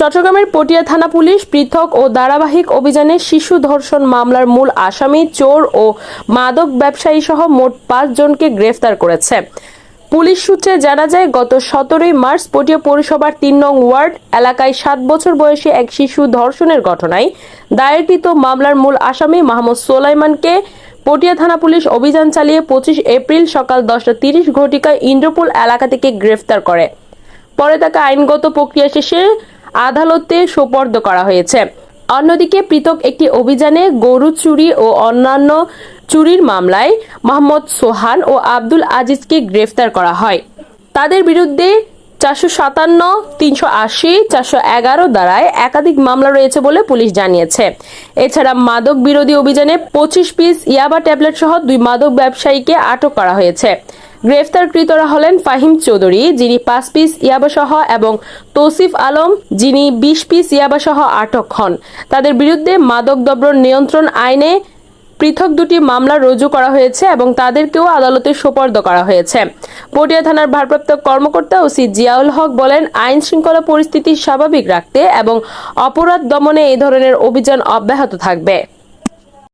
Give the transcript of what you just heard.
চট্টগ্রামের পটিয়া থানা পুলিশ পৃথক ও ধারাবাহিক অভিযানে শিশু ধর্ষণ মামলার মূল আসামি, চোর ও মাদক ব্যবসায়ী সহ মোট ৫ জনকে গ্রেফতার করেছে। পুলিশ সূত্রে জানা যায়, গত ১৭ মার্চ পটিয়া পৌরসভার ৩ নং ওয়ার্ড এলাকায় ৭ বছর বয়সী এক শিশু ধর্ষণের ঘটনায় দায়েরকৃত মামলার মূল আসামি মোহাম্মদ সোলাইমানকে পটিয়া থানা পুলিশ অভিযান চালিয়ে ২৫ এপ্রিল সকাল ১০টা ৩০ ঘটিকায় ইন্দ্রপুল এলাকা থেকে গ্রেফতার করে। পরে তাকে আইনগত প্রক্রিয়া শেষে আদালতে সোপর্দ করা হয়েছে। অন্যদিকে পৃথক একটি অভিযানে গরু চুরি ও অন্যান্য চুরির মামলায় মোহাম্মদ সোহান ও আব্দুল আজিজকে গ্রেফতার করা হয়। তাদের বিরুদ্ধে ৪৫৭, ৩৮০, ৪১১ ধারায় একাধিক মামলা রয়েছে বলে পুলিশ জানিয়েছে। এছাড়া মাদক বিরোধী অভিযানে ২৫ পিস ইয়াবা ট্যাবলেট সহ ২ মাদক ব্যবসায়ীকে আটক করা হয়েছে। গ্রেফতারকৃতরা হলেন ফাহিম চৌধুরী, যিনি ৫ পিস ইয়াবা সহ, এবং তৌসিফ আলম, যিনি ২০ পিস ইয়াবা সহ আটক হন। তাদের বিরুদ্ধে মাদকদ্রব্য নিয়ন্ত্রণ আইনে পৃথক ২টি মামলা রুজু করা হয়েছে এবং তাদেরকেও আদালতে সোপর্দ করা হয়েছে। পটিয়া থানার ভারপ্রাপ্ত কর্মকর্তা ওসি জিয়াউল হক বলেন, আইন শৃঙ্খলা পরিস্থিতি স্বাভাবিক রাখতে এবং অপরাধ দমনে এই ধরনের অভিযান অব্যাহত থাকবে।